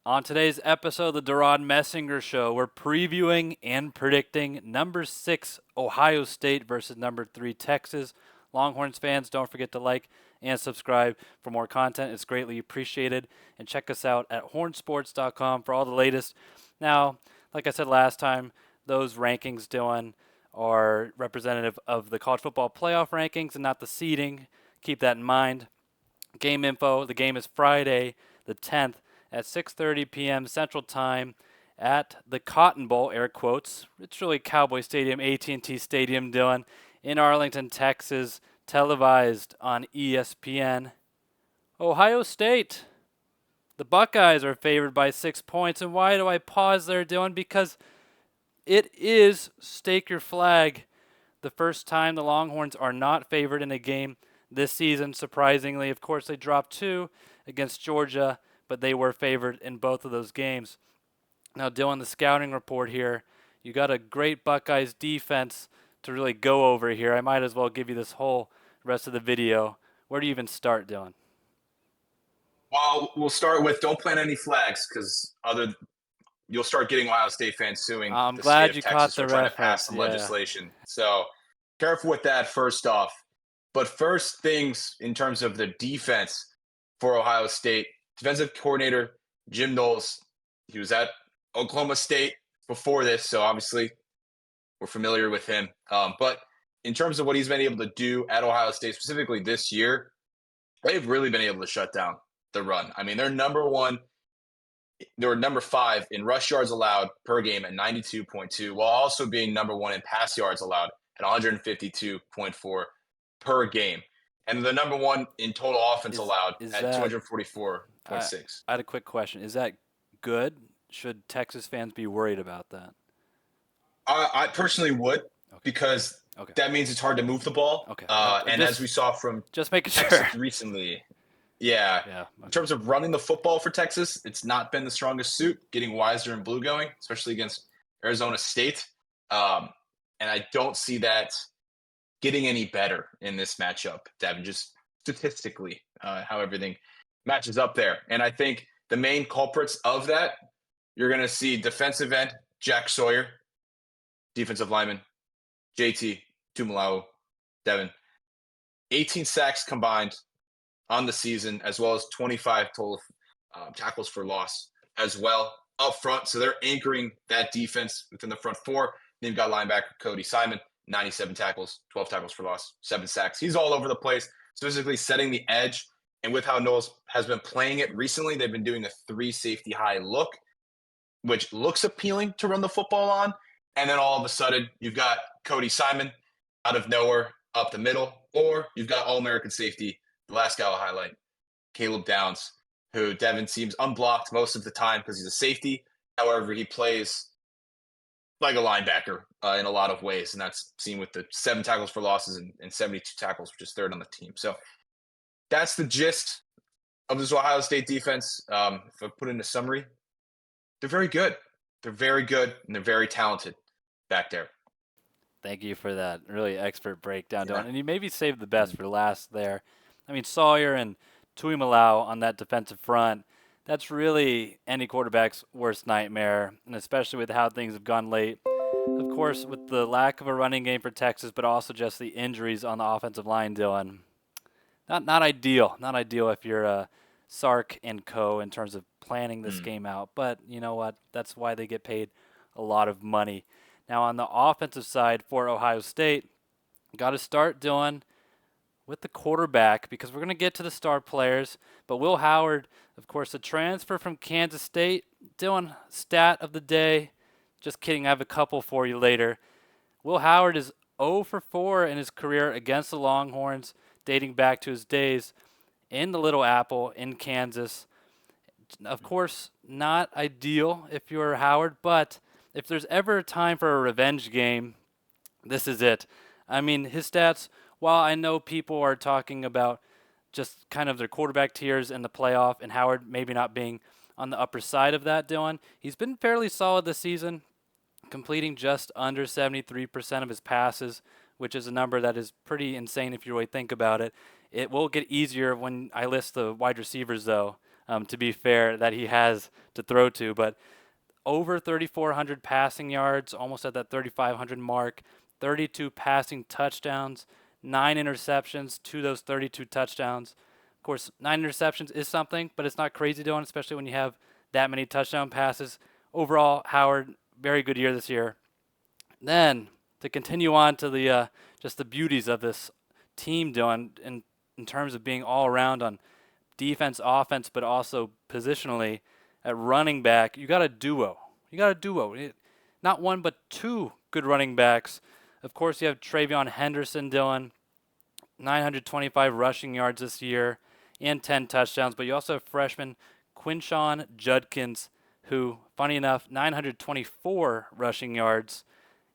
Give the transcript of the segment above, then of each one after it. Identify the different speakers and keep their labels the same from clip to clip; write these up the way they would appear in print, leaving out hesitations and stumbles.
Speaker 1: On today's episode of the DeRaud-Messinger Show, we're previewing and predicting number 6 Ohio State versus number 3 Texas. Longhorns fans, don't forget to like and subscribe for more content. It's greatly appreciated. And check us out at HornSports.com for all the latest. Now, like I said last time, those rankings, Dylan, are representative of the college football playoff rankings and not the seeding. Keep that in mind. Game info, the game is Friday the 10th at 6:30 p.m. Central Time at the Cotton Bowl, air quotes. It's really Cowboy Stadium, AT&T Stadium, Dylan, in Arlington, Texas, televised on ESPN. Ohio State. The Buckeyes are favored by 6 points. And why do I pause there, Dylan? Because it is, stake your flag, the first time the Longhorns are not favored in a game this season, surprisingly. Of course, they dropped 2 against Georgia, but they were favored in both of those games. Now, Dylan, the scouting report here, you got a great Buckeyes defense to really go over here. I might as well give you this whole rest of the video. Where do you even start, Dylan?
Speaker 2: Well, we'll start with don't plant any flags because you'll start getting Ohio State fans suing
Speaker 1: I'm
Speaker 2: the
Speaker 1: glad
Speaker 2: state
Speaker 1: you
Speaker 2: of Texas
Speaker 1: caught the
Speaker 2: for trying to pass
Speaker 1: reference.
Speaker 2: some
Speaker 1: Yeah.
Speaker 2: legislation. So careful with that first off. But first things in terms of the defense for Ohio State, defensive coordinator Jim Knowles, he was at Oklahoma State before this, so obviously we're familiar with him. But in terms of what he's been able to do at Ohio State, specifically this year, they've really been able to shut down the run. I mean, they're number 5 in rush yards allowed per game at 92.2, while also being number 1 in pass yards allowed at 152.4 per game. And the number 1 in total offense allowed at 244.6.
Speaker 1: I had a quick question. Is that good? Should Texas fans be worried about that?
Speaker 2: I personally would, because that means it's hard to move the ball.
Speaker 1: Okay.
Speaker 2: And as we saw from
Speaker 1: just making
Speaker 2: Texas
Speaker 1: sure
Speaker 2: recently, in terms of running the football for Texas, it's not been the strongest suit. Getting Weiser and Blue going, especially against Arizona State. And I don't see that getting any better in this matchup, Devon, just statistically, how everything matches up there. And I think the main culprits of that, you're going to see defensive end, Jack Sawyer, defensive lineman, JT Tuimoloau, Devon. 18 sacks combined on the season, as well as 25 total tackles for loss as well up front. So they're anchoring that defense within the front 4. Then you've got linebacker Cody Simon, 97 tackles, 12 tackles for loss, 7 sacks. He's all over the place, specifically setting the edge. And with how Knowles has been playing it recently, they've been doing a 3 safety high look, which looks appealing to run the football on. And then all of a sudden, you've got Cody Simon out of nowhere up the middle, or you've got All-American safety, the last guy I'll highlight, Caleb Downs, who Devon seems unblocked most of the time because he's a safety. However, he plays like a linebacker in a lot of ways, and that's seen with the 7 tackles for losses and 72 tackles, which is 3rd on the team. So that's the gist of this Ohio State defense. If I put in a summary, they're very good. They're very good, and they're very talented back there.
Speaker 1: Thank you for that really expert breakdown, Dylan. And you maybe saved the best for last there. I mean, Sawyer and Tuimoloau on that defensive front, that's really any quarterback's worst nightmare, and especially with how things have gone late. Of course, with the lack of a running game for Texas, but also just the injuries on the offensive line, Dylan. Not ideal. Not ideal if you're Sark and co. in terms of planning this game out. But you know what? That's why they get paid a lot of money. Now, on the offensive side for Ohio State, got to start, Dylan, with the quarterback, because we're going to get to the star players. But Will Howard, of course, a transfer from Kansas State. Dylan, stat of the day. Just kidding, I have a couple for you later. Will Howard is 0 for 4 in his career against the Longhorns, dating back to his days in the Little Apple in Kansas. Of course, not ideal if you're Howard, but if there's ever a time for a revenge game, this is it. I mean, his stats, while I know people are talking about just kind of their quarterback tiers in the playoff and Howard maybe not being on the upper side of that, Dylan, he's been fairly solid this season, completing just under 73% of his passes, which is a number that is pretty insane if you really think about it. It will get easier when I list the wide receivers, though. to be fair, that he has to throw to. But over 3,400 passing yards, almost at that 3,500 mark, 32 passing touchdowns, 9 interceptions to those 32 touchdowns. Of course, 9 interceptions is something, but it's not crazy doing, especially when you have that many touchdown passes. Overall, Howard, very good year this year. Then, to continue on to the just the beauties of this team doing in terms of being all around on defense, offense, but also positionally at running back, you got a duo. Not one, but two good running backs. Of course, you have Travion Henderson doing 925 rushing yards this year and 10 touchdowns. But you also have freshman Quinshon Judkins, who, funny enough, 924 rushing yards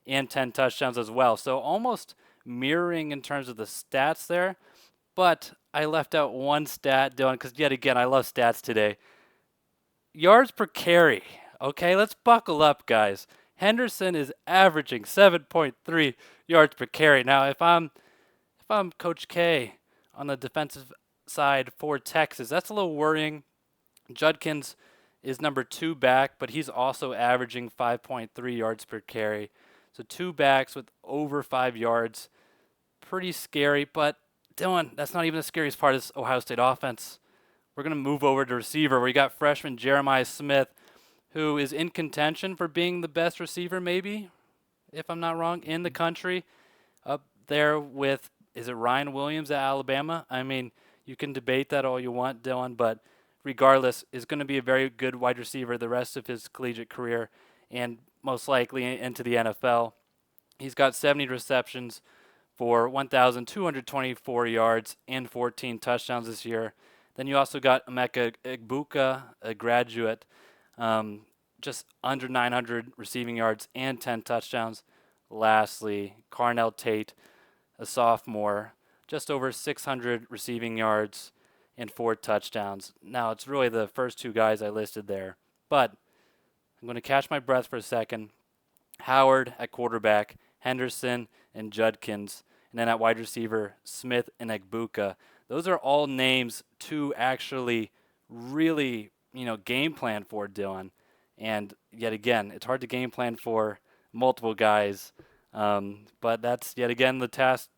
Speaker 1: and 10 touchdowns as well. So almost mirroring in terms of the stats there. But I left out one stat, Dylan, because yet again, I love stats today. Yards per carry. Okay, let's buckle up, guys. Henderson is averaging 7.3 yards per carry. Now, if I'm Coach K on the defensive side for Texas, that's a little worrying. Judkins is number 2 back, but he's also averaging 5.3 yards per carry. So 2 backs with over 5 yards. Pretty scary, but Dylan, that's not even the scariest part of this Ohio State offense. We're going to move over to receiver where you got freshman Jeremiah Smith, who is in contention for being the best receiver, maybe, if I'm not wrong, in the country. Up there with, is it Ryan Williams at Alabama? I mean, you can debate that all you want, Dylan, but regardless, is going to be a very good wide receiver the rest of his collegiate career and most likely into the NFL. He's got 70 receptions for 1,224 yards and 14 touchdowns this year. Then you also got Emeka Egbuka, a graduate, just under 900 receiving yards and 10 touchdowns. Lastly, Carnell Tate, a sophomore, just over 600 receiving yards and 4 touchdowns. Now, it's really the first 2 guys I listed there. But I'm going to catch my breath for a second. Howard at quarterback, Henderson and Judkins, and then at wide receiver, Smith and Egbuka. Those are all names to actually really, game plan for, Dylan. And yet again, it's hard to game plan for multiple guys. But that's yet again the task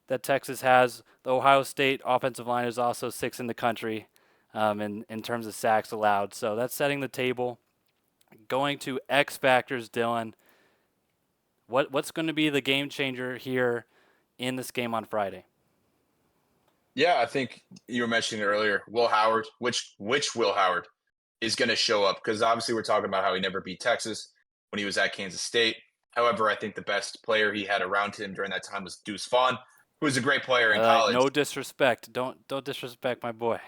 Speaker 1: that Texas has. The Ohio State offensive line is also 6th in the country in terms of sacks allowed. So that's setting the table. Going to X factors, Dylan. What's going to be the game changer here in this game on Friday?
Speaker 2: Yeah, I think you were mentioning earlier, Will Howard. Which Will Howard is going to show up? Because obviously we're talking about how he never beat Texas when he was at Kansas State. However, I think the best player he had around him during that time was Deuce Vaughn, who was a great player in college.
Speaker 1: No disrespect. Don't disrespect my boy.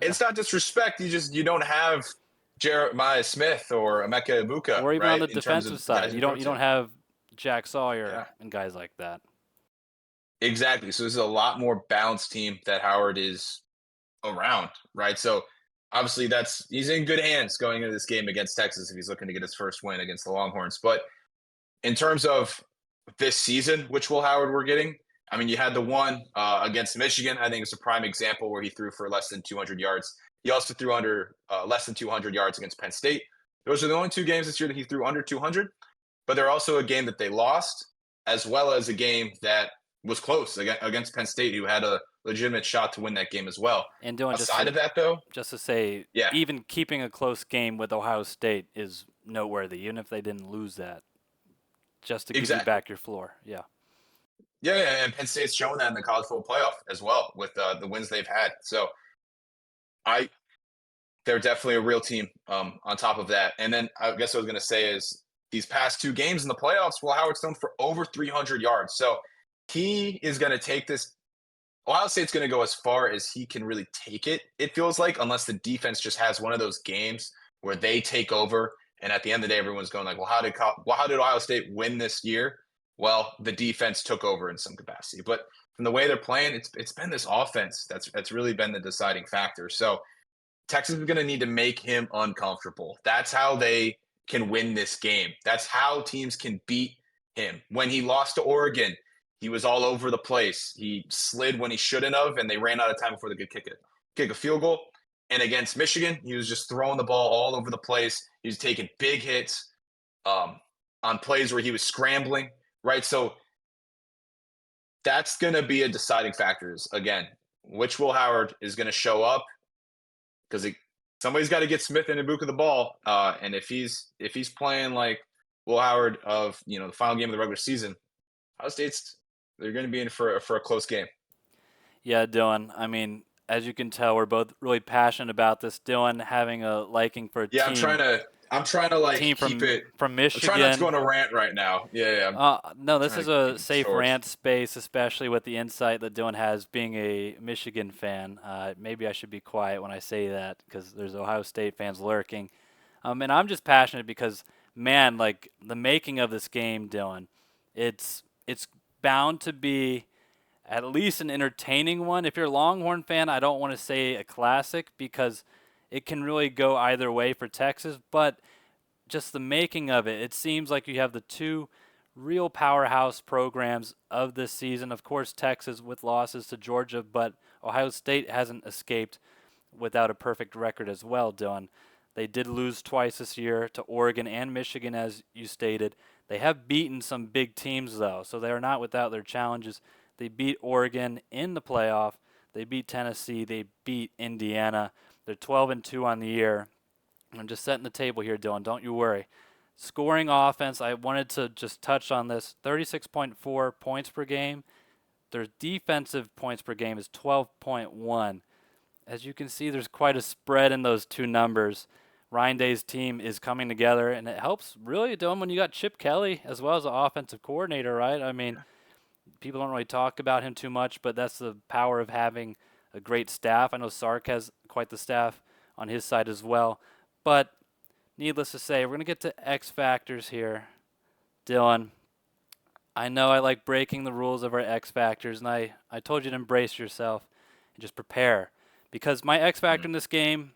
Speaker 2: It's not disrespect. You don't have Jeremiah Smith or Emeka Egbuka,
Speaker 1: or even
Speaker 2: right?
Speaker 1: on the defensive side. You don't have Jack Sawyer and guys like that.
Speaker 2: Exactly. So this is a lot more balanced team that Howard is around, right? So obviously he's in good hands going into this game against Texas if he's looking to get his first win against the Longhorns. But in terms of this season, which Will Howard we're getting, I mean, you had the one against Michigan. I think it's a prime example where he threw for less than 200 yards. He also threw under less than 200 yards against Penn State. Those are the only 2 games this year that he threw under 200. But they're also a game that they lost, as well as a game that was close against Penn State, who had a legitimate shot to win that game as well.
Speaker 1: And doing
Speaker 2: aside of that, though,
Speaker 1: just to say, even keeping a close game with Ohio State is noteworthy, even if they didn't lose that. Just to give you back your floor,
Speaker 2: Yeah, and Penn State's shown that in the college football playoff as well with the wins they've had. So they're definitely a real team on top of that. And then I guess what I was going to say is these past 2 games in the playoffs, Will Howard's thrown for over 300 yards. So he is going to take this. Ohio State's going to go as far as he can really take it, it feels like, unless the defense just has one of those games where they take over. And at the end of the day, everyone's going like, well, how did Ohio State win this year? Well, the defense took over in some capacity. But from the way they're playing, it's been this offense that's really been the deciding factor. So Texas is going to need to make him uncomfortable. That's how they can win this game. That's how teams can beat him. When he lost to Oregon, he was all over the place. He slid when he shouldn't have, and they ran out of time before they could kick a field goal. And against Michigan, he was just throwing the ball all over the place. He was taking big hits on plays where he was scrambling, right? So that's going to be a deciding factor. Again, which Will Howard is going to show up because somebody's got to get Smith and Ibuka the ball. And if he's playing like Will Howard of the final game of the regular season, Ohio State's they're going to be in for a close game.
Speaker 1: Yeah, Dylan. I mean, as you can tell, we're both really passionate about this. Dylan having a liking for a
Speaker 2: Yeah,
Speaker 1: team.
Speaker 2: I'm trying to like
Speaker 1: Team
Speaker 2: keep it.
Speaker 1: from
Speaker 2: I'm trying not to go
Speaker 1: Michigan.
Speaker 2: on a rant right now. Yeah.
Speaker 1: No, this
Speaker 2: Trying
Speaker 1: is
Speaker 2: to
Speaker 1: a
Speaker 2: keep it
Speaker 1: safe
Speaker 2: short.
Speaker 1: rant space, especially with the insight that Dylan has being a Michigan fan. Maybe I should be quiet when I say that because there's Ohio State fans lurking. And I'm just passionate because, man, like the making of this game, Dylan, it's bound to be at least an entertaining one. If you're a Longhorn fan, I don't want to say a classic because it can really go either way for Texas, but just the making of it, it seems like you have the two real powerhouse programs of this season. Of course, Texas with losses to Georgia, but Ohio State hasn't escaped without a perfect record as well, Dylan. They did lose twice this year to Oregon and Michigan, as you stated. They have beaten some big teams, though, so they are not without their challenges. They beat Oregon in the playoff. They beat Tennessee. They beat Indiana. They're 12-2 on the year. I'm just setting the table here, Dylan. Don't you worry. Scoring offense, I wanted to just touch on this. 36.4 points per game. Their defensive points per game is 12.1. As you can see, there's quite a spread in those two numbers. Ryan Day's team is coming together, and it helps really, Dylan, when you got Chip Kelly as well as the offensive coordinator, right? I mean, people don't really talk about him too much, but that's the power of having a great staff. I know Sark has quite the staff on his side as well. But needless to say, we're going to get to X factors here. Dylan, I know I like breaking the rules of our X factors, and I told you to embrace yourself and just prepare. Because my X factor in this game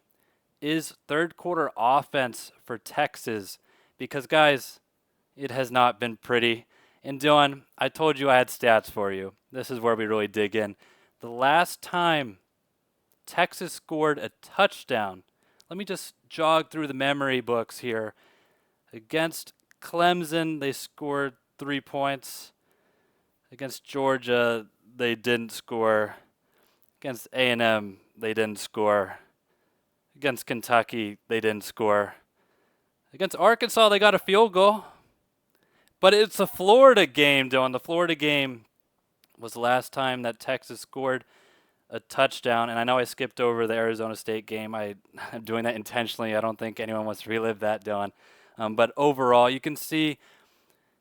Speaker 1: is third quarter offense for Texas. Because, guys, it has not been pretty. And Dylan, I told you I had stats for you. This is where we really dig in. The last time Texas scored a touchdown, let me just jog through the memory books here. Against Clemson, they scored 3 points. Against Georgia, they didn't score. Against A&M, they didn't score. Against Kentucky, they didn't score. Against Arkansas, they got a field goal. But it's a Florida game, Dylan. The Florida game was the last time that Texas scored a touchdown. And I know I skipped over the Arizona State game. I'm doing that intentionally. I don't think anyone wants to relive that, Dylan. But overall, you can see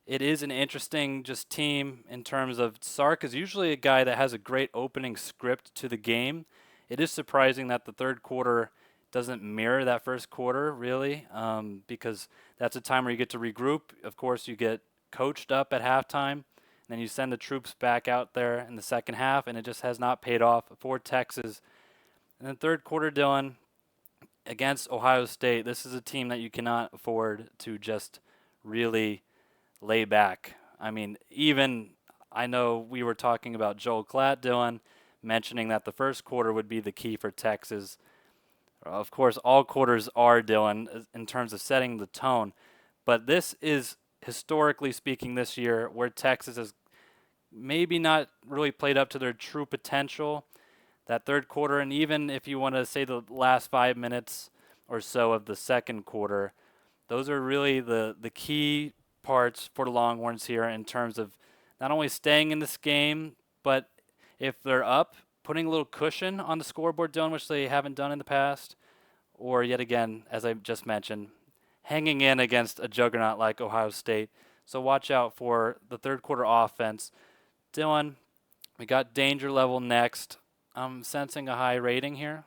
Speaker 1: it is an interesting just team in terms of Sark is usually a guy that has a great opening script to the game. It is surprising that the third quarter doesn't mirror that first quarter, really, because that's a time where you get to regroup. Of course, you get coached up at halftime, and then you send the troops back out there in the second half, and it just has not paid off for Texas. And then third quarter, Dylan, against Ohio State, this is a team that you cannot afford to just really lay back. I mean, even I know we were talking about Joel Klatt, Dylan, mentioning that the first quarter would be the key for Texas. Of course, all quarters are, Dylan, in terms of setting the tone. But this is, historically speaking, this year where Texas has maybe not really played up to their true potential. That third quarter, and even if you want to say the last 5 minutes or so of the second quarter, those are really the key parts for the Longhorns here in terms of not only staying in this game, but if they're up, putting a little cushion on the scoreboard, Dylan, which they haven't done in the past, or yet again, as I just mentioned, hanging in against a juggernaut like Ohio State. So watch out for the third quarter offense. Dylan, we got danger level next. I'm sensing a high rating here.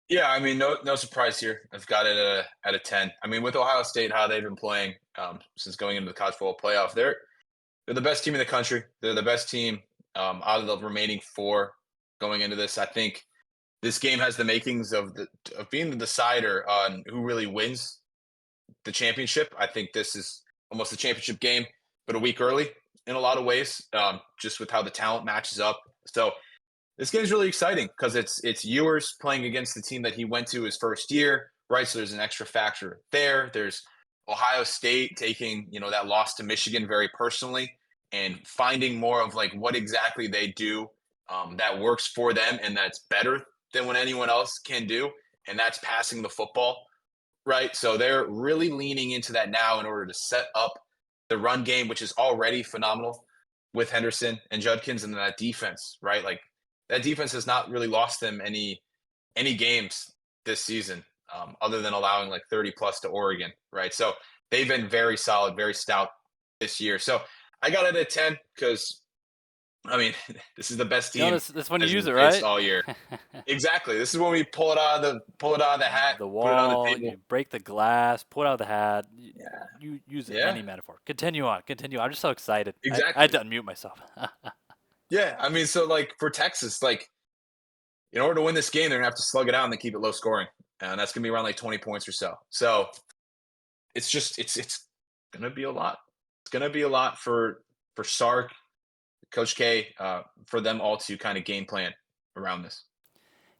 Speaker 2: Yeah, I mean, no surprise here. I've got it at a 10. I mean, with Ohio State, how they've been playing since going into the college football playoff, they're the best team in the country. They're the best team out of the remaining four going into this. I think this game has the makings of being the decider on who really wins the championship. I think this is almost a championship game, but a week early in a lot of ways, just with how the talent matches up. So This game's really exciting because it's Ewers playing against the team that he went to his first year, right? So there's an extra factor there. There's Ohio State taking, that loss to Michigan very personally and finding more of like what exactly they do that works for them and that's better than what anyone else can do, and that's passing the football, right? So they're really leaning into that now in order to set up the run game, which is already phenomenal with Henderson and Judkins, and then that defense, right? Like that defense has not really lost them any games this season, other than allowing like 30 plus to Oregon, right? So they've been very solid, very stout this year. So I got it at 10 because I mean, this is the best team
Speaker 1: This when you
Speaker 2: as
Speaker 1: use
Speaker 2: we
Speaker 1: it,
Speaker 2: faced
Speaker 1: right?
Speaker 2: all year. Exactly. This is when we pull it out of the hat,
Speaker 1: The
Speaker 2: put it on the
Speaker 1: wall,
Speaker 2: table.
Speaker 1: you break the glass, pull out the hat.
Speaker 2: Yeah.
Speaker 1: You use
Speaker 2: Yeah.
Speaker 1: any metaphor. Continue on. Continue. I'm just so excited. I had
Speaker 2: Exactly.
Speaker 1: to unmute myself.
Speaker 2: Yeah. I mean, so like for Texas, like in order to win this game, they're gonna have to slug it out and then keep it low scoring. And that's gonna be around like 20 points or so. So it's gonna be a lot. It's gonna be a lot for Sark, Coach K, for them all to kind of game plan around this.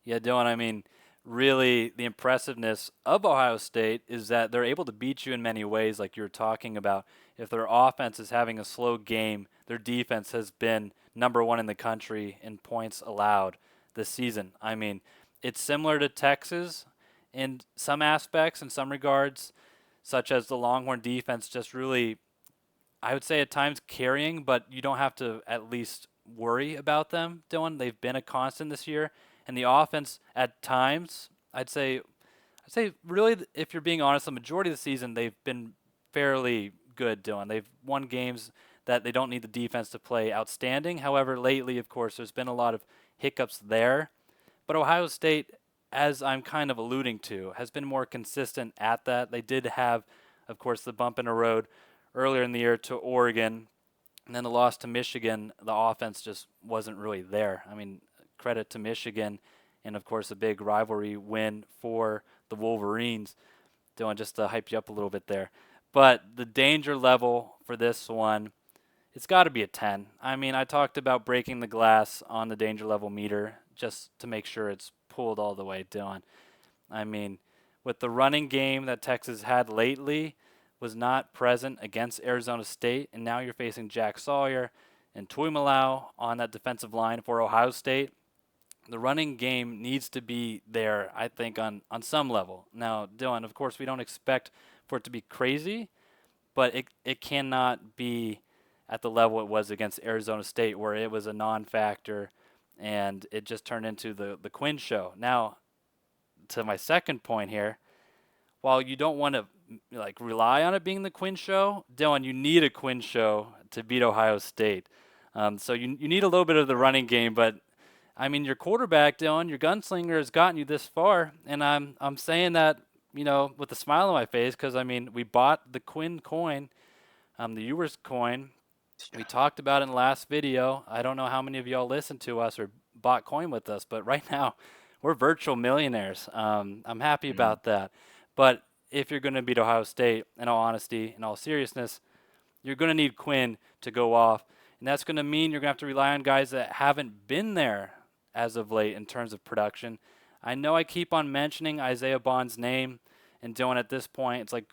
Speaker 1: Yeah, Dylan, I mean, really, the impressiveness of Ohio State is that they're able to beat you in many ways, like you were talking about. If their offense is having a slow game, their defense has been number one in the country in points allowed this season. I mean, it's similar to Texas in some aspects, in some regards, such as the Longhorn defense just really, I would say at times carrying, but you don't have to at least worry about them, Dylan. They've been a constant this year, and the offense at times, I'd say really, if you're being honest, the majority of the season they've been fairly good, Dylan. They've won games that they don't need the defense to play outstanding. However, lately, of course, there's been a lot of hiccups there. But Ohio State, as I'm kind of alluding to, has been more consistent at that. They did have, of course, the bump in the road earlier in the year to Oregon, and then the loss to Michigan. The offense just wasn't really there. I mean, credit to Michigan, and of course, a big rivalry win for the Wolverines. Dylan, just to hype you up a little bit there. But the danger level for this one, it's got to be a 10. I mean, I talked about breaking the glass on the danger level meter just to make sure it's pulled all the way down. I mean, with the running game that Texas had lately was not present against Arizona State, and now you're facing Jack Sawyer and Tuimoloau on that defensive line for Ohio State. The running game needs to be there, I think, on some level. Now, Dylan, of course, we don't expect for it to be crazy, but it cannot be at the level it was against Arizona State, where it was a non-factor and it just turned into the Quinn show. Now, to my second point here, while you don't want to like rely on it being the Quinn show, Dylan, you need a Quinn show to beat Ohio State. So you need a little bit of the running game, but I mean your quarterback, Dylan, your gunslinger has gotten you this far, and I'm saying that with a smile on my face because I mean we bought the Quinn coin, the Ewers coin. We talked about it in the last video. I don't know how many of y'all listened to us or bought coin with us, but right now we're virtual millionaires. I'm happy about that. But if you're going to beat Ohio State, in all honesty, in all seriousness, you're going to need Quinn to go off. And that's going to mean you're going to have to rely on guys that haven't been there as of late in terms of production. I know I keep on mentioning Isaiah Bond's name and Dylan at this point. It's like,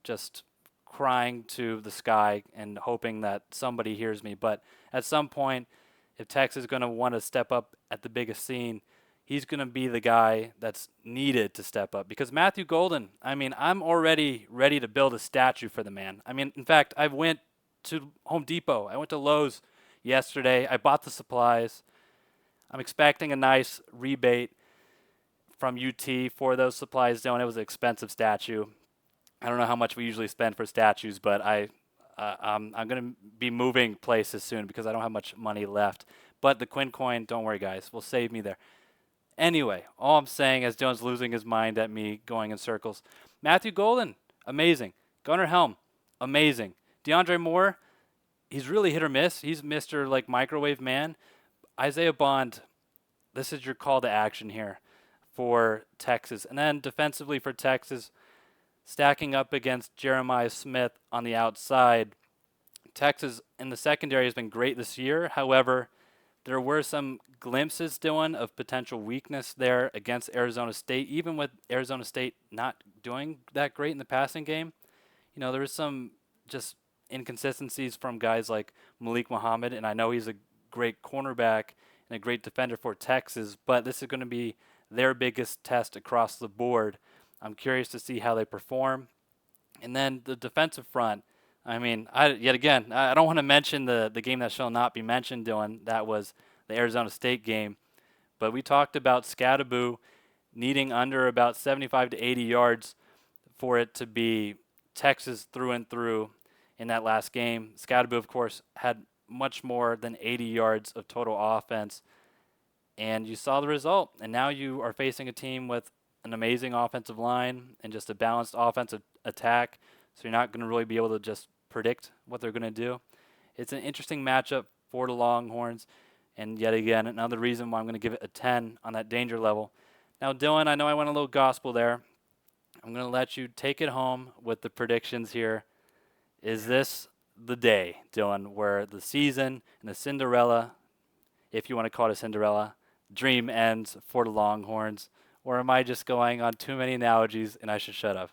Speaker 1: just crying to the sky and hoping that somebody hears me. But at some point, if Texas is going to want to step up at the biggest scene, he's going to be the guy that's needed to step up. Because Matthew Golden, I mean, I'm already ready to build a statue for the man. I mean, in fact, I went to Home Depot. I went to Lowe's yesterday. I bought the supplies. I'm expecting a nice rebate from UT for those supplies. It was an expensive statue. I don't know how much we usually spend for statues, but I'm going to be moving places soon because I don't have much money left. But the Quinn coin, don't worry, guys, will save me there. Anyway, all I'm saying as Dylan's losing his mind at me going in circles. Matthew Golden, amazing. Gunnar Helm, amazing. DeAndre Moore, he's really hit or miss. He's Mr. like microwave man. Isaiah Bond, this is your call to action here for Texas. And then defensively for Texas, stacking up against Jeremiah Smith on the outside. Texas in the secondary has been great this year. However, there were some glimpses, Dylan, of potential weakness there against Arizona State, even with Arizona State not doing that great in the passing game. There was some just inconsistencies from guys like Malik Muhammad, and I know he's a great cornerback and a great defender for Texas, but this is going to be their biggest test across the board. I'm curious to see how they perform. And then the defensive front. I mean, yet again, I don't want to mention the game that shall not be mentioned, Dylan. That was the Arizona State game. But we talked about Scadaboo needing under about 75 to 80 yards for it to be Texas through and through in that last game. Scadaboo, of course, had much more than 80 yards of total offense. And you saw the result. And now you are facing a team with an amazing offensive line and just a balanced offensive attack. So you're not going to really be able to just predict what they're going to do. It's an interesting matchup for the Longhorns. And yet again, another reason why I'm going to give it a 10 on that danger level. Now, Dylan, I know I went a little gospel there. I'm going to let you take it home with the predictions here. Is this the day, Dylan, where the season and the Cinderella, if you want to call it a Cinderella, dream ends for the Longhorns? Or am I just going on too many analogies and I should shut up?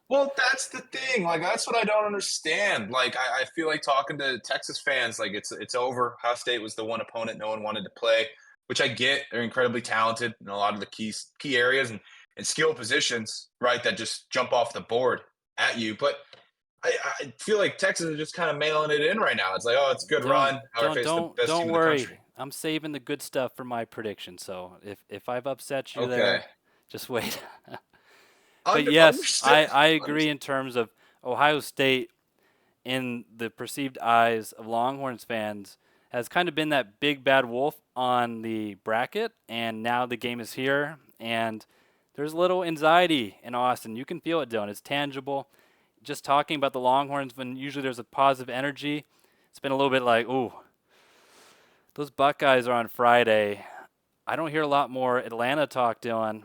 Speaker 2: Well, that's the thing. Like, that's what I don't understand. Like, I feel like talking to Texas fans, like it's over. Ohio State was the one opponent no one wanted to play, which I get. They're incredibly talented in a lot of the key areas and skill positions, right? That just jump off the board at you. But I feel like Texas is just kind of mailing it in right now. It's like, oh, it's a good run.
Speaker 1: Don't worry. I'm saving the good stuff for my prediction. So if I've upset you there, just wait. But yes, I agree in terms of Ohio State in the perceived eyes of Longhorns fans has kind of been that big bad wolf on the bracket, and now the game is here, and there's a little anxiety in Austin. You can feel it, Dylan. It's tangible. Just talking about the Longhorns when usually there's a positive energy, it's been a little bit like, ooh, those Buckeyes are on Friday. I don't hear a lot more Atlanta talk, Dylan.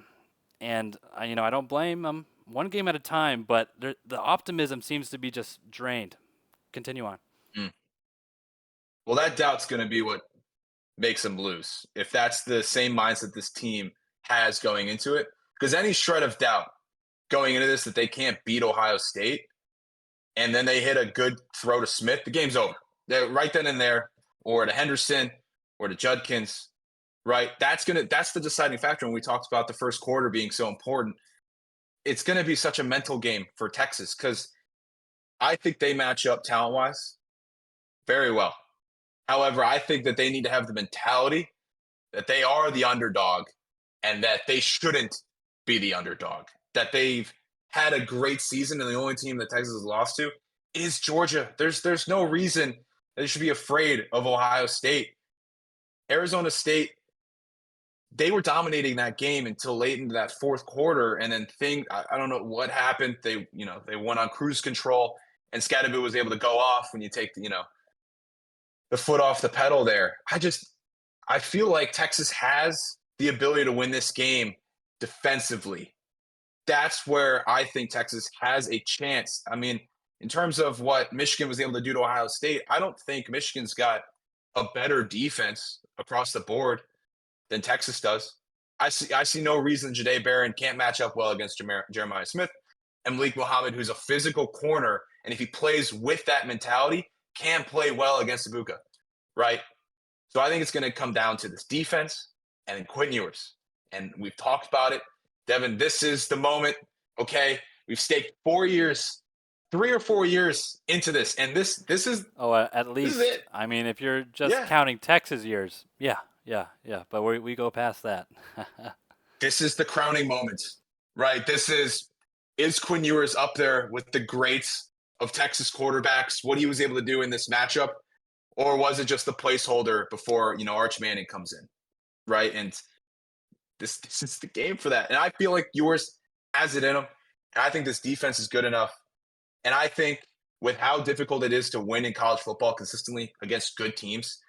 Speaker 1: And, I don't blame them. One game at a time, but the optimism seems to be just drained. Continue on.
Speaker 2: Well, that doubt's going to be what makes them lose. If that's the same mindset this team has going into it, because any shred of doubt going into this that they can't beat Ohio State, and then they hit a good throw to Smith, the game's over. They're right then and there, or to Henderson, or to Judkins, right? That's the deciding factor when we talked about the first quarter being so important. It's going to be such a mental game for Texas because I think they match up talent-wise very well. However, I think that they need to have the mentality that they are the underdog and that they shouldn't be the underdog, that they've had a great season and the only team that Texas has lost to is Georgia. There's no reason they should be afraid of Ohio State. Arizona State, they were dominating that game until late into that fourth quarter, and then I don't know what happened. They went on cruise control, and Scadaboo was able to go off when you take the foot off the pedal there. I feel like Texas has the ability to win this game defensively. That's where I think Texas has a chance. I mean, in terms of what Michigan was able to do to Ohio State, I don't think Michigan's got a better defense across the board than Texas does. I see no reason Jahdae Barron can't match up well against Jeremiah Smith and Malik Muhammad, who's a physical corner, and if he plays with that mentality, can play well against Ibuka, right? So I think it's going to come down to this defense and then Quinn Ewers. And we've talked about it. Devon, this is the moment, okay? We've staked 4 years, 3 or 4 years into this, and this is
Speaker 1: at least. This is it. I mean, if you're just counting Texas years, yeah. But we go past that.
Speaker 2: This is the crowning moment, right? Is Quinn Ewers up there with the greats of Texas quarterbacks, what he was able to do in this matchup? Or was it just the placeholder before, Arch Manning comes in, right? And this is the game for that. And I feel like Ewers has it in him. And I think this defense is good enough. And I think with how difficult it is to win in college football consistently against good teams,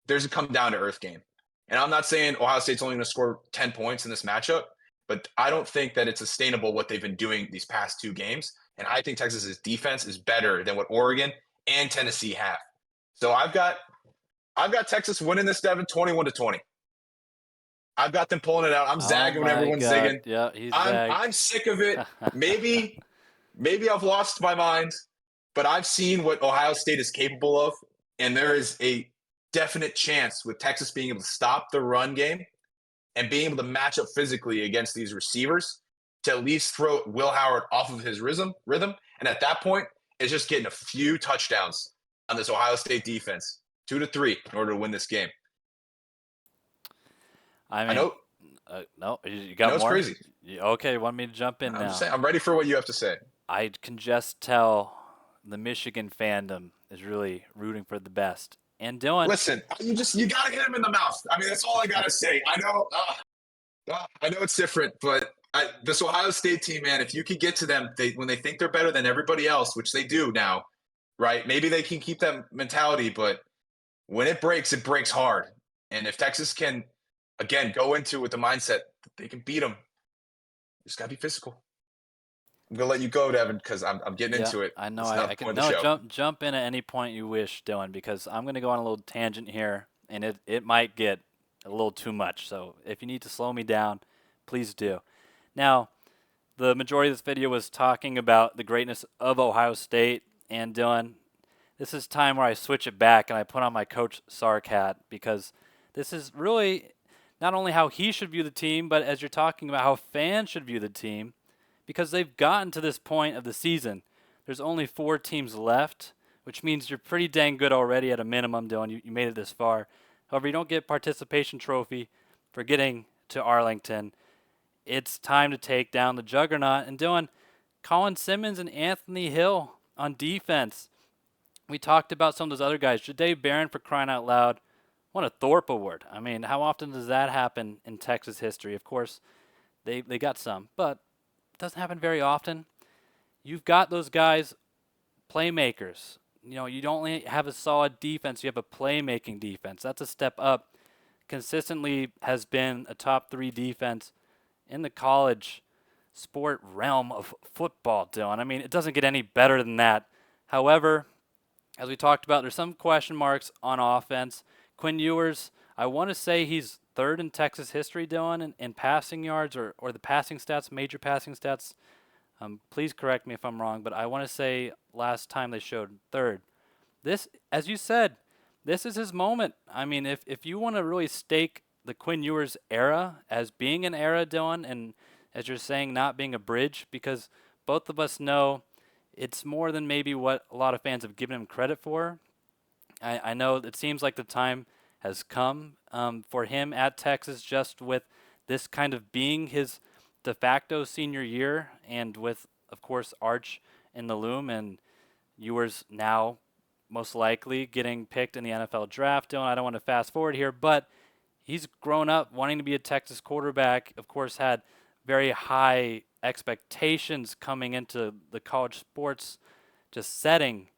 Speaker 2: there's a come down to earth game. And I'm not saying Ohio State's only going to score 10 points in this matchup, but I don't think that it's sustainable what they've been doing these past 2 games. And I think Texas's defense is better than what Oregon and Tennessee have. So I've got I've got Texas winning this, Devon, 21-20. I've got them pulling it out. I'm zagging when everyone's zigging.
Speaker 1: Yeah, he's
Speaker 2: I'm
Speaker 1: zagged.
Speaker 2: sick of it. Maybe I've lost my mind, but I've seen what Ohio State is capable of, and there is a definite chance with Texas being able to stop the run game and being able to match up physically against these receivers to at least throw Will Howard off of his rhythm. And at that point, it's just getting a few touchdowns on this Ohio State defense, 2 to 3, in order to win this game.
Speaker 1: I know. No, you got
Speaker 2: I know
Speaker 1: more?
Speaker 2: It's crazy.
Speaker 1: Okay, want me to jump in
Speaker 2: I'm
Speaker 1: now?
Speaker 2: Just saying, I'm ready for what you have to say.
Speaker 1: I can just tell the Michigan fandom is really rooting for the best. And Dylan,
Speaker 2: listen, you gotta hit him in the mouth. I mean, that's all I gotta say. I know it's different, but this Ohio State team, man, if you could get to them, when they think they're better than everybody else, which they do now, right? Maybe they can keep that mentality, but when it breaks hard. And if Texas can, again, go into it with the mindset that they can beat them, you just gotta be physical. I'm gonna let you go, Devon, because I'm getting into it.
Speaker 1: I know I can jump in at any point you wish, Dylan, because I'm gonna go on a little tangent here, and it might get a little too much. So if you need to slow me down, please do. Now, the majority of this video was talking about the greatness of Ohio State, and Dylan, this is time where I switch it back and I put on my Coach Sark hat, because this is really not only how he should view the team, but as you're talking about how fans should view the team. Because they've gotten to this point of the season. There's only 4 teams left, which means you're pretty dang good already at a minimum, Dylan. You made it this far. However, you don't get participation trophy for getting to Arlington. It's time to take down the juggernaut. And Dylan, Colin Simmons and Anthony Hill on defense. We talked about some of those other guys. Jahdae Barron, for crying out loud, won a Thorpe Award. I mean, how often does that happen in Texas history? Of course, they got some, but doesn't happen very often. You've got those guys, playmakers. You know, you don't only have a solid defense, you have a playmaking defense. That's a step up. Consistently has been a top 3 defense in the college sport realm of football, Dylan. I mean, it doesn't get any better than that. However, as we talked about, there's some question marks on offense. Quinn Ewers, I want to say he's 3rd in Texas history, Dylan, in passing yards or the passing stats, major passing stats. Please correct me if I'm wrong, but I want to say last time they showed 3rd. This, as you said, this is his moment. I mean, if you want to really stake the Quinn Ewers era as being an era, Dylan, and as you're saying, not being a bridge, because both of us know it's more than maybe what a lot of fans have given him credit for. I know it seems like the time has come for him at Texas, just with this kind of being his de facto senior year, and with, of course, Arch in the loom, and Ewers now most likely getting picked in the NFL draft. Dylan, I don't want to fast forward here, but he's grown up wanting to be a Texas quarterback, of course, had very high expectations coming into the college sports just setting,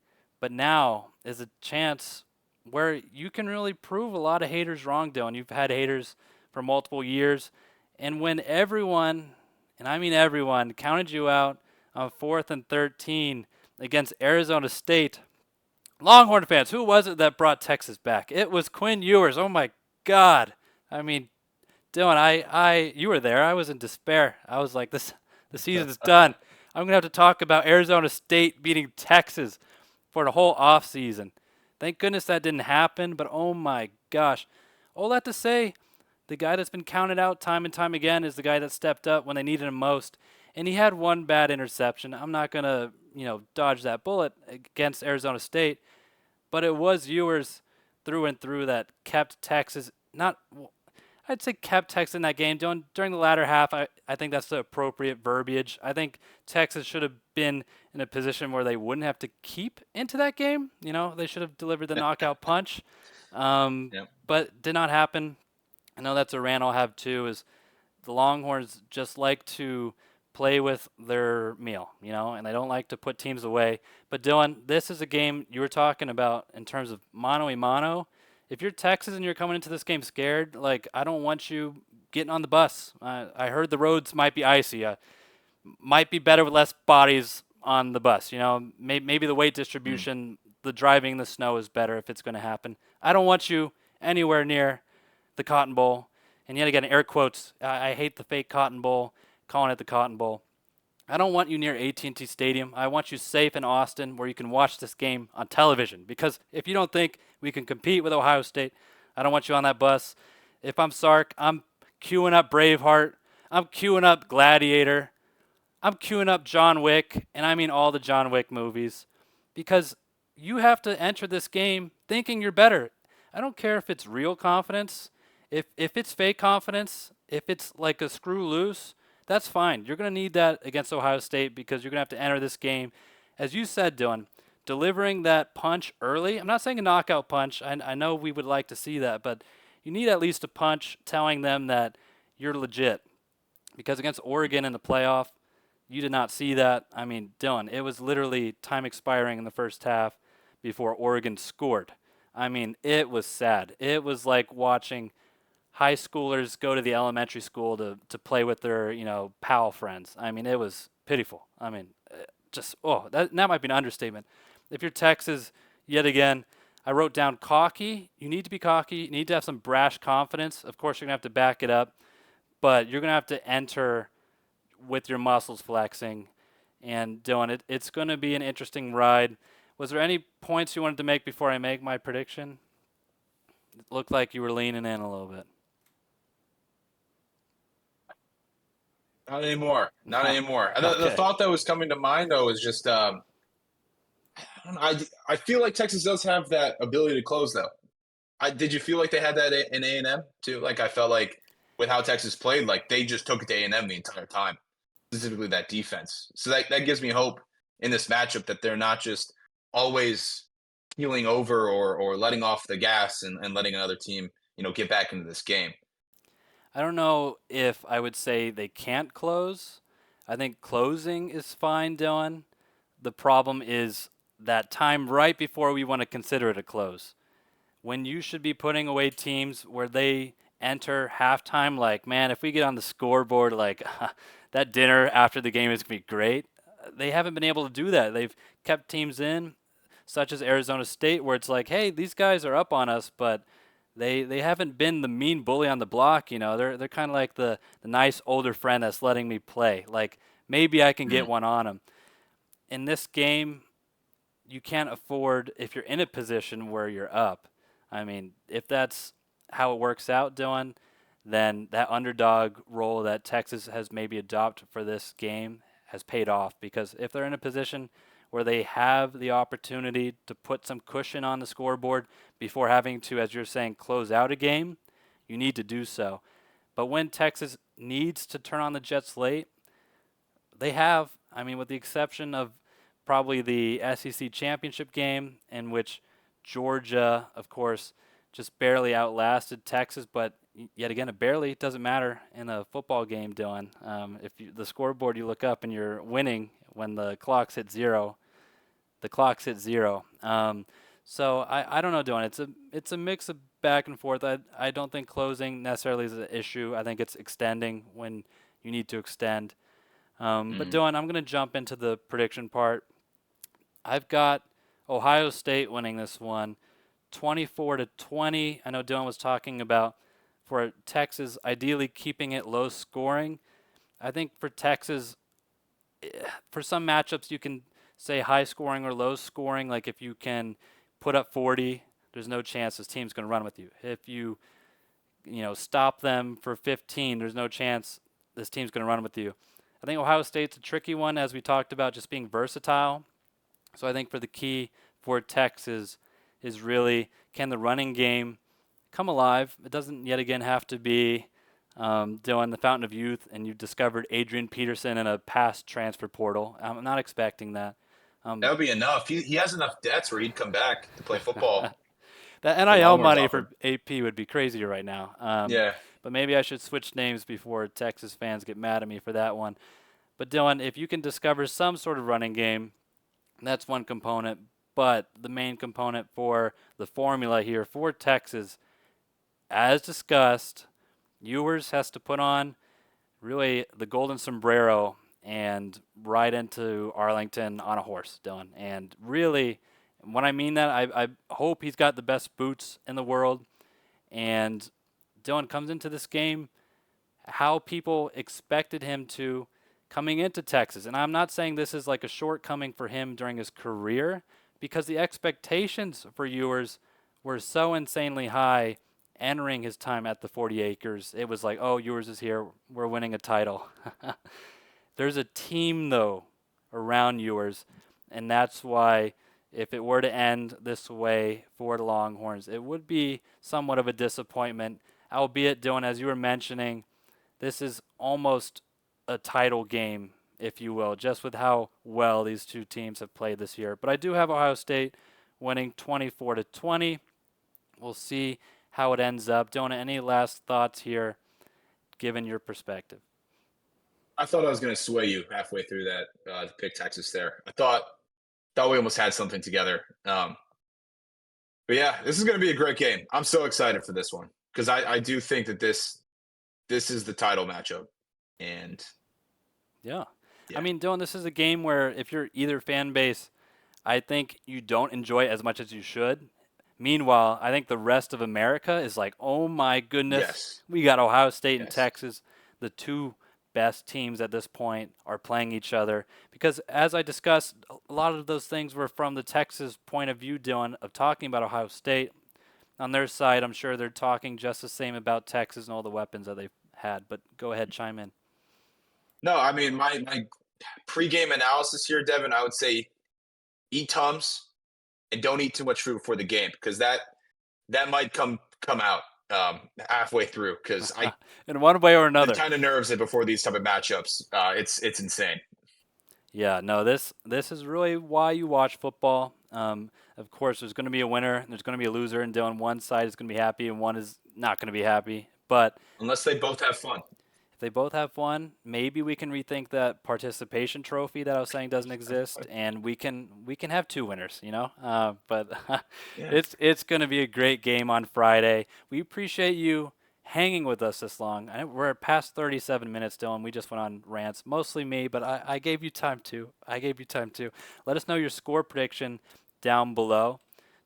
Speaker 1: but now is a chance where you can really prove a lot of haters wrong, Dylan. You've had haters for multiple years, and when everyone, and I mean everyone, counted you out on 4th and 13 against Arizona State, Longhorn fans, who was it that brought Texas back? It was Quinn Ewers. Oh my God. I mean, Dylan, you were there. I was in despair. I was like, the season's done. I'm gonna have to talk about Arizona State beating Texas for the whole offseason. Thank goodness that didn't happen, but oh my gosh. All that to say, the guy that's been counted out time and time again is the guy that stepped up when they needed him most. And he had one bad interception. I'm not going to, dodge that bullet against Arizona State, but it was Ewers through and through that kept Texas, I'd say kept Texas in that game. During the latter half, I think that's the appropriate verbiage. I think Texas should have been in a position where they wouldn't have to keep into that game. They should have delivered the knockout punch, but did not happen. I know that's a rant I'll have too, is the Longhorns just like to play with their meal, and they don't like to put teams away. But Dylan, this is a game you were talking about in terms of mano-a-mano. If you're Texas and you're coming into this game scared, I don't want you getting on the bus. I heard the roads might be icy. Might be better with less bodies on the bus. Maybe the weight distribution the driving in the snow is better if it's going to happen. I don't want you anywhere near the Cotton Bowl. And yet again, air quotes, I hate the fake Cotton Bowl, calling it the Cotton Bowl. I don't want you near AT&T Stadium. I want you safe in Austin where you can watch this game on television. Because if you don't think we can compete with Ohio State, I don't want you on that bus. If I'm Sark, I'm queuing up Braveheart. I'm queuing up Gladiator. I'm queuing up John Wick, and I mean all the John Wick movies. Because you have to enter this game thinking you're better. I don't care if it's real confidence. If it's fake confidence, if it's like a screw loose, that's fine. You're going to need that against Ohio State because you're going to have to enter this game, as you said, Dylan, delivering that punch early. I'm not saying a knockout punch. I know we would like to see that, but you need at least a punch telling them that you're legit. Because against Oregon in the playoff, you did not see that. I mean, Dylan, it was literally time expiring in the first half before Oregon scored. I mean, it was sad. It was like watching high schoolers go to the elementary school to play with their, pal friends. I mean, it was pitiful. I mean, that might be an understatement. If you're Texas, yet again, I wrote down cocky. You need to be cocky. You need to have some brash confidence. Of course, you're going to have to back it up, but you're going to have to enter with your muscles flexing. And Dylan, it's going to be an interesting ride. Was there any points you wanted to make before I make my prediction? It looked like you were leaning in a little bit.
Speaker 2: Not anymore. Not anymore. Okay. The thought that was coming to mind, though, is just I feel like Texas does have that ability to close, though. Did you feel like they had that in A&M, too? Like, I felt like with how Texas played, like, they just took it to A&M the entire time, specifically that defense. So that gives me hope in this matchup that they're not just always healing over or letting off the gas and letting another team, get back into this game.
Speaker 1: I don't know if I would say they can't close. I think closing is fine, Dylan. The problem is that time right before we want to consider it a close. When you should be putting away teams where they enter halftime, like, man, if we get on the scoreboard, like, that dinner after the game is going to be great. They haven't been able to do that. They've kept teams in, such as Arizona State, where it's like, hey, these guys are up on us, but they haven't been the mean bully on the block. They're kind of like the nice older friend that's letting me play. Like, maybe I can get one on them. In this game, you can't afford, if you're in a position where you're up. I mean, if that's how it works out, Dylan, then that underdog role that Texas has maybe adopted for this game has paid off. Because if they're in a position where they have the opportunity to put some cushion on the scoreboard before having to, as you're saying, close out a game, you need to do so. But when Texas needs to turn on the Jets late, they have, with the exception of probably the SEC championship game, in which Georgia, of course, just barely outlasted Texas, but yet again, it barely doesn't matter in a football game, Dylan. If the scoreboard you look up and you're winning when the clock's hit zero, the clock's hit zero. So I don't know, Dylan. It's a mix of back and forth. I don't think closing necessarily is an issue. I think it's extending when you need to extend. But Dylan, I'm going to jump into the prediction part. I've got Ohio State winning this one, 24-20. I know Dylan was talking about for Texas ideally keeping it low scoring. I think for Texas, for some matchups you can say high scoring or low scoring. Like if you can put up 40, there's no chance this team's going to run with you. If you stop them for 15, there's no chance this team's going to run with you. I think Ohio State's a tricky one, as we talked about, just being versatile. So I think for the key for Texas is really, can the running game come alive? It doesn't yet again have to be Dylan, the fountain of youth, and you've discovered Adrian Peterson in a past transfer portal. I'm not expecting that.
Speaker 2: That would be enough. He has enough debts where he'd come back to play football.
Speaker 1: That NIL money for AP would be crazy right now.
Speaker 2: Yeah.
Speaker 1: But maybe I should switch names before Texas fans get mad at me for that one. But Dylan, if you can discover some sort of running game, that's one component. But the main component for the formula here for Texas, as discussed, Ewers has to put on really the golden sombrero and ride into Arlington on a horse, Dylan, and really When I mean that, I hope he's got the best boots in the world. And Dylan comes into this game how people expected him to coming into Texas. And I'm not saying this is like a shortcoming for him during his career, because the expectations for Ewers were so insanely high entering his time at the 40 acres. It was like, oh, Ewers is here. We're winning a title. There's a team, though, around Ewers, and that's why if it were to end this way for the Longhorns, it would be somewhat of a disappointment, albeit, Dylan, as you were mentioning, this is almost a title game, if you will, just with how well these two teams have played this year. But I do have Ohio State winning 24-20. We'll see how it ends up. Dylan, any last thoughts here, given your perspective?
Speaker 2: I thought I was going to sway you halfway through that to pick Texas there. I thought we almost had something together. But yeah, this is going to be a great game. I'm so excited for this one because I do think that this is the title matchup. And
Speaker 1: yeah. I mean, Dylan, this is a game where if you're either fan base, I think you don't enjoy it as much as you should. Meanwhile, I think the rest of America is like, oh my goodness, we got Ohio State and Texas, the two best teams at this point are playing each other. Because as I discussed, a lot of those things were from the Texas point of view, Dylan, of talking about Ohio State. On their side, I'm sure they're talking just the same about Texas and all the weapons that they've had. But go ahead, chime in.
Speaker 2: No, I mean, my pregame analysis here, Devin, I would say eat Tums and don't eat too much fruit before the game because that might come out halfway through because I
Speaker 1: in one way or another
Speaker 2: kind of nerves it before these type of matchups. It's insane.
Speaker 1: Yeah, no, this is really why you watch football. Of course, there's going to be a winner, and there's going to be a loser, and on one side is going to be happy, and one is not going to be happy. But
Speaker 2: unless they both have fun.
Speaker 1: If they both have fun, maybe we can rethink that participation trophy that I was saying doesn't exist, and we can have two winners, you know. But it's going to be a great game on Friday. We appreciate you hanging with us this long. We're past 37 minutes, Dylan. We just went on rants, mostly me, but I gave you time to. Let us know your score prediction down below.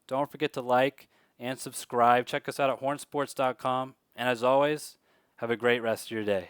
Speaker 1: Don't forget to like and subscribe. Check us out at hornsports.com. And as always, have a great rest of your day.